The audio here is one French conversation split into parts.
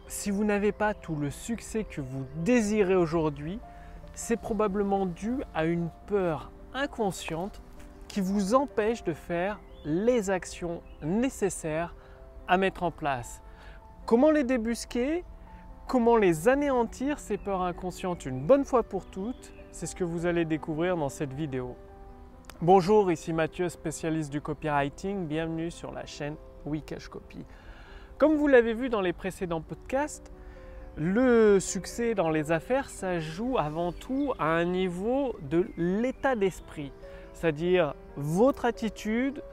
Si vous n'avez pas tout le succès que vous désirez aujourd'hui, c'est probablement dû à une peur inconsciente qui vous empêche de faire les actions nécessaires à mettre en place. Comment les débusquer? Comment les anéantir, ces peurs inconscientes, une bonne fois pour toutes? C'est ce que vous allez découvrir dans cette vidéo. Bonjour, ici Mathieu, spécialiste du copywriting. Bienvenue sur la chaîne Wikash Copy. Comme vous l'avez vu dans les précédents podcasts, le succès dans les affaires, ça joue avant tout à un niveau de l'état d'esprit, c'est-à-dire votre attitude,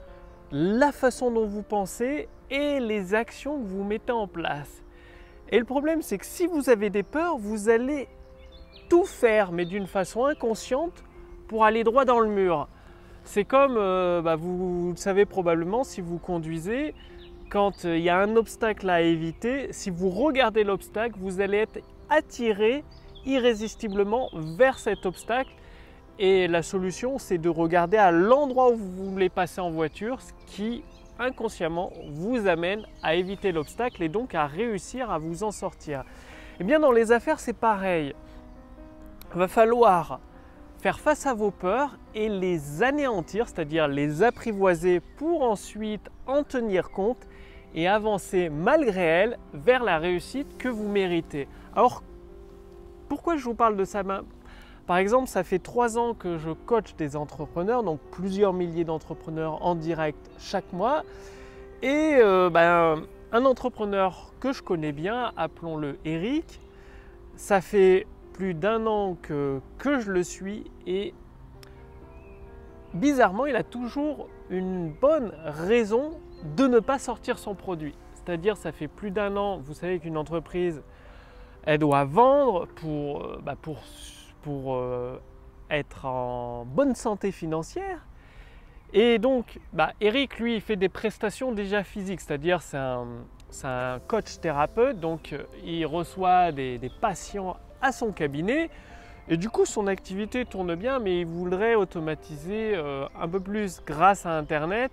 la façon dont vous pensez et les actions que vous mettez en place. Et le problème, c'est que si vous avez des peurs, vous allez tout faire, mais d'une façon inconsciente, pour aller droit dans le mur. C'est comme, vous le savez probablement, si vous conduisez, quand il y a un obstacle à éviter, si vous regardez l'obstacle, vous allez être attiré irrésistiblement vers cet obstacle. Et la solution, c'est de regarder à l'endroit où vous voulez passer en voiture, ce qui inconsciemment vous amène à éviter l'obstacle et donc à réussir à vous en sortir. Et bien dans les affaires, c'est pareil. Il va falloir faire face à vos peurs et les anéantir, c'est-à-dire les apprivoiser pour ensuite en tenir compte et avancer malgré elles vers la réussite que vous méritez. Alors, pourquoi je vous parle de ça? Par exemple, ça fait 3 ans que je coach des entrepreneurs, donc plusieurs milliers d'entrepreneurs en direct chaque mois. Et un entrepreneur que je connais bien, appelons-le Eric, ça fait plus d'1 an que je le suis et bizarrement, il a toujours une bonne raison de ne pas sortir son produit. C'est-à-dire, ça fait plus d'1 an, vous savez qu'une entreprise, elle doit vendre pour être en bonne santé financière. Et donc, Eric, lui, il fait des prestations déjà physiques, c'est-à-dire c'est un coach thérapeute, donc il reçoit des patients à son cabinet. Et du coup, son activité tourne bien, mais il voudrait automatiser un peu plus grâce à Internet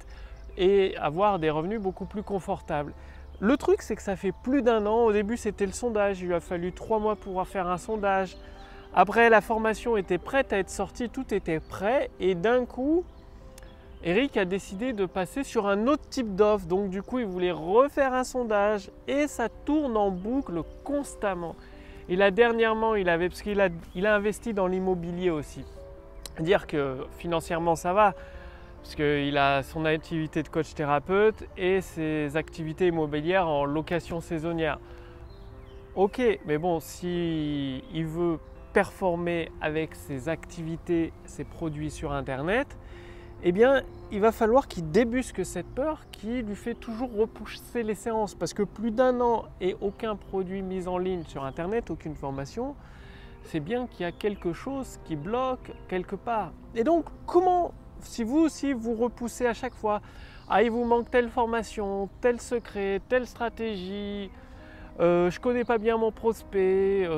et avoir des revenus beaucoup plus confortables. Le truc, c'est que ça fait plus d'1 an. Au début, c'était le sondage. Il lui a fallu 3 mois pour faire un sondage. Après, la formation était prête à être sortie, tout était prêt. Et d'un coup, Eric a décidé de passer sur un autre type d'offre. Donc, du coup, il voulait refaire un sondage et ça tourne en boucle constamment. Et là, dernièrement, parce qu'il a investi dans l'immobilier aussi. Dire que financièrement, ça va, parce qu'il a son activité de coach thérapeute et ses activités immobilières en location saisonnière. Ok, mais bon, s'il veut performer avec ses activités, ses produits sur Internet, eh bien, il va falloir qu'il débusque cette peur qui lui fait toujours repousser les séances. Parce que plus d'1 an et aucun produit mis en ligne sur Internet, aucune formation, c'est bien qu'il y a quelque chose qui bloque quelque part. Et donc, comment, si vous aussi vous repoussez à chaque fois, il vous manque telle formation, tel secret, telle stratégie, je ne connais pas bien mon prospect,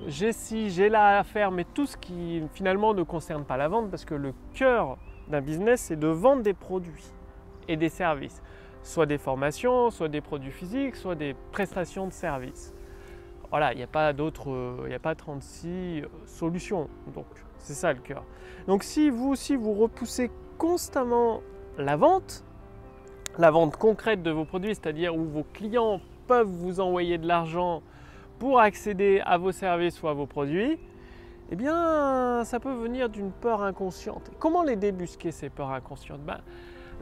j'ai ci, j'ai là à faire, mais tout ce qui finalement ne concerne pas la vente, parce que le cœur d'un business, c'est de vendre des produits et des services, soit des formations, soit des produits physiques, soit des prestations de services. Voilà, il n'y a pas 36 solutions, donc c'est ça le cœur. Donc si vous aussi vous repoussez constamment la vente concrète de vos produits, c'est-à-dire où vos clients peuvent vous envoyer de l'argent pour accéder à vos services ou à vos produits, eh bien, ça peut venir d'une peur inconsciente. Comment les débusquer, ces peurs inconscientes?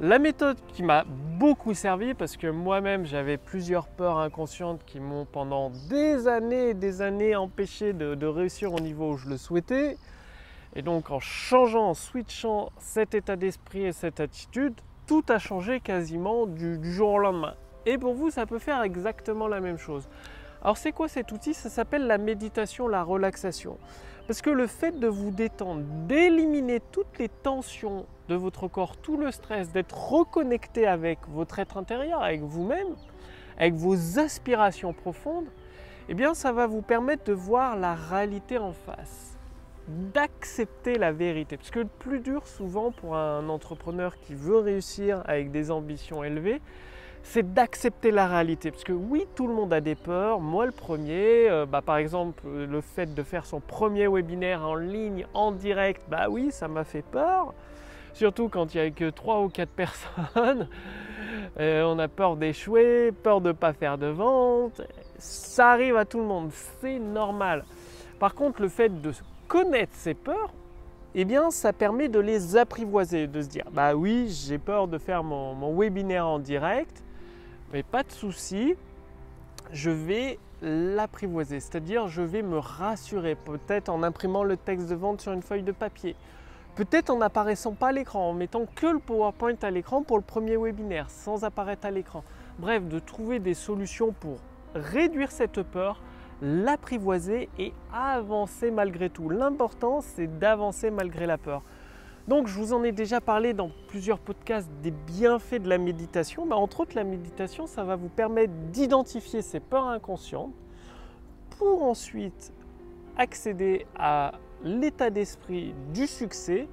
La méthode qui m'a beaucoup servi, parce que moi-même j'avais plusieurs peurs inconscientes qui m'ont pendant des années et des années empêché de réussir au niveau où je le souhaitais. Et donc en changeant, en switchant cet état d'esprit et cette attitude, tout a changé quasiment du jour au lendemain. Et pour vous, ça peut faire exactement la même chose. Alors c'est quoi cet outil? Ça s'appelle la méditation, la relaxation. Parce que le fait de vous détendre, d'éliminer toutes les tensions de votre corps, tout le stress, d'être reconnecté avec votre être intérieur, avec vous-même, avec vos aspirations profondes, eh bien ça va vous permettre de voir la réalité en face, d'accepter la vérité. Parce que le plus dur souvent pour un entrepreneur qui veut réussir avec des ambitions élevées, c'est d'accepter la réalité. Parce que oui, tout le monde a des peurs, moi le premier. Par exemple, le fait de faire son premier webinaire en ligne, en direct, bah oui, ça m'a fait peur. Surtout quand il n'y a que 3 ou 4 personnes. On a peur d'échouer, peur de ne pas faire de vente. Ça arrive à tout le monde, c'est normal. Par contre, le fait de connaître ses peurs, eh bien, ça permet de les apprivoiser, de se dire « bah oui, j'ai peur de faire mon webinaire en direct, mais pas de souci, je vais l'apprivoiser, c'est-à-dire je vais me rassurer, peut-être en imprimant le texte de vente sur une feuille de papier, peut-être en n'apparaissant pas à l'écran, en mettant que le PowerPoint à l'écran pour le premier webinaire, sans apparaître à l'écran. Bref, de trouver des solutions pour réduire cette peur, l'apprivoiser et avancer malgré tout. L'important, c'est d'avancer malgré la peur. Donc, je vous en ai déjà parlé dans plusieurs podcasts des bienfaits de la méditation. Entre autres, la méditation, ça va vous permettre d'identifier ces peurs inconscientes pour ensuite accéder à l'état d'esprit du succès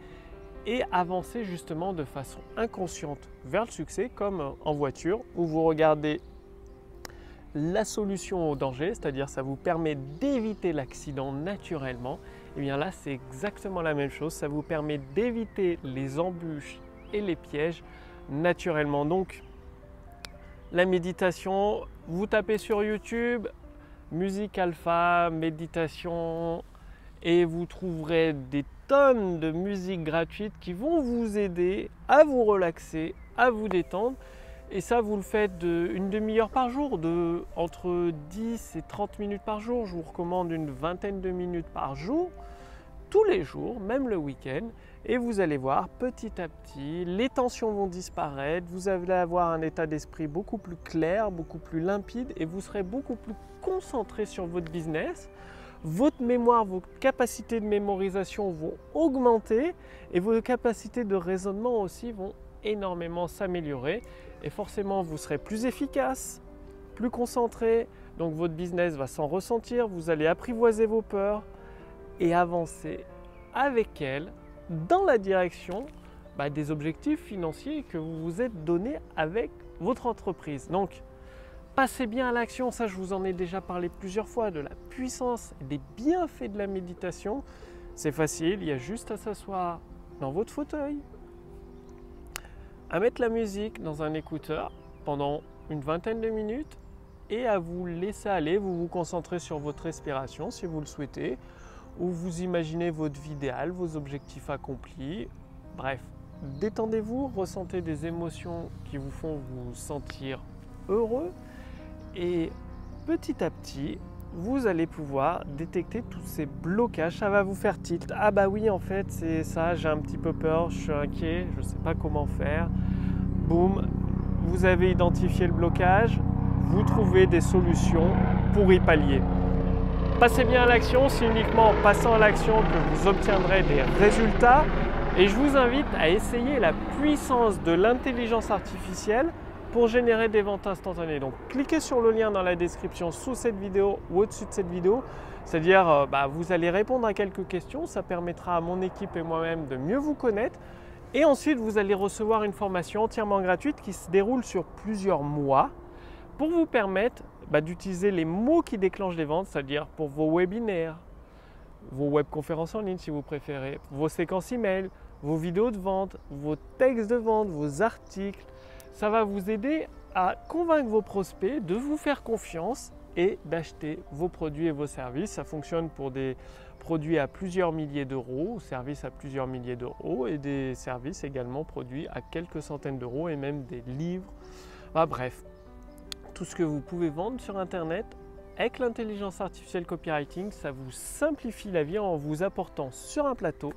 et avancer justement de façon inconsciente vers le succès, comme en voiture où vous regardez la solution au danger, c'est-à-dire ça vous permet d'éviter l'accident naturellement. Et bien là, c'est exactement la même chose, ça vous permet d'éviter les embûches et les pièges naturellement. Donc, la méditation, vous tapez sur YouTube, musique alpha, méditation, et vous trouverez des tonnes de musiques gratuites qui vont vous aider à vous relaxer, à vous détendre. Et ça, vous le faites une demi-heure par jour, entre 10 et 30 minutes par jour. Je vous recommande une vingtaine de minutes par jour, tous les jours, même le week-end. Et vous allez voir, petit à petit, les tensions vont disparaître. Vous allez avoir un état d'esprit beaucoup plus clair, beaucoup plus limpide et vous serez beaucoup plus concentré sur votre business. Votre mémoire, vos capacités de mémorisation vont augmenter et vos capacités de raisonnement aussi vont énormément s'améliorer. Et forcément, vous serez plus efficace, plus concentré. Donc, votre business va s'en ressentir. Vous allez apprivoiser vos peurs et avancer avec elles dans la direction des objectifs financiers que vous vous êtes donnés avec votre entreprise. Donc, passez bien à l'action. Ça, je vous en ai déjà parlé plusieurs fois, de la puissance et des bienfaits de la méditation. C'est facile, il y a juste à s'asseoir dans votre fauteuil, à mettre la musique dans un écouteur pendant une vingtaine de minutes et à vous laisser aller, vous vous concentrez sur votre respiration si vous le souhaitez, ou vous imaginez votre vie idéale, vos objectifs accomplis. Bref, détendez-vous, ressentez des émotions qui vous font vous sentir heureux et petit à petit, vous allez pouvoir détecter tous ces blocages. Ça va vous faire tilt. Ah bah oui, en fait, c'est ça, j'ai un petit peu peur, je suis inquiet, je ne sais pas comment faire. Boum, vous avez identifié le blocage, vous trouvez des solutions pour y pallier. Passez bien à l'action, c'est uniquement en passant à l'action que vous obtiendrez des résultats. Et je vous invite à essayer la puissance de l'intelligence artificielle pour générer des ventes instantanées. Donc cliquez sur le lien dans la description sous cette vidéo ou au-dessus de cette vidéo. C'est-à-dire vous allez répondre à quelques questions, ça permettra à mon équipe et moi-même de mieux vous connaître. Et ensuite vous allez recevoir une formation entièrement gratuite qui se déroule sur plusieurs mois pour vous permettre d'utiliser les mots qui déclenchent les ventes, c'est-à-dire pour vos webinaires, vos webconférences en ligne si vous préférez, vos séquences email, vos vidéos de vente, vos textes de vente, vos articles. Ça va vous aider à convaincre vos prospects de vous faire confiance et d'acheter vos produits et vos services. Ça fonctionne pour des produits à plusieurs milliers d'euros, services à plusieurs milliers d'euros et des services également produits à quelques centaines d'euros et même des livres. Bref, tout ce que vous pouvez vendre sur Internet avec l'intelligence artificielle copywriting, ça vous simplifie la vie en vous apportant sur un plateau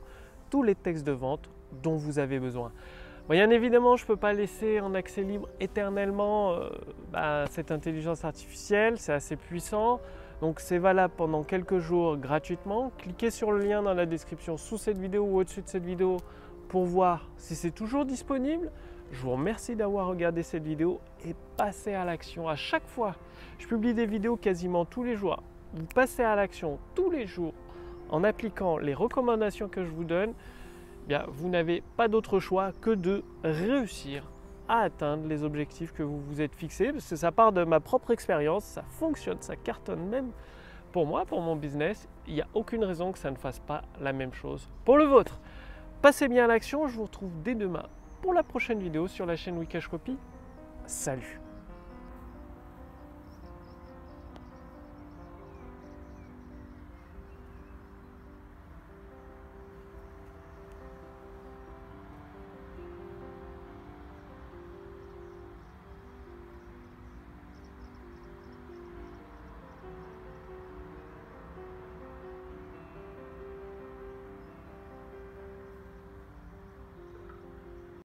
tous les textes de vente dont vous avez besoin. Bien évidemment, je ne peux pas laisser en accès libre éternellement cette intelligence artificielle, c'est assez puissant. Donc c'est valable pendant quelques jours gratuitement. Cliquez sur le lien dans la description sous cette vidéo ou au-dessus de cette vidéo pour voir si c'est toujours disponible. Je vous remercie d'avoir regardé cette vidéo et passez à l'action. À chaque fois, je publie des vidéos quasiment tous les jours. Vous passez à l'action tous les jours en appliquant les recommandations que je vous donne. Vous n'avez pas d'autre choix que de réussir à atteindre les objectifs que vous vous êtes fixés, parce que ça part de ma propre expérience, ça fonctionne, ça cartonne même pour moi, pour mon business. Il n'y a aucune raison que ça ne fasse pas la même chose pour le vôtre. Passez bien à l'action, je vous retrouve dès demain pour la prochaine vidéo sur la chaîne Wikash Copy. Salut!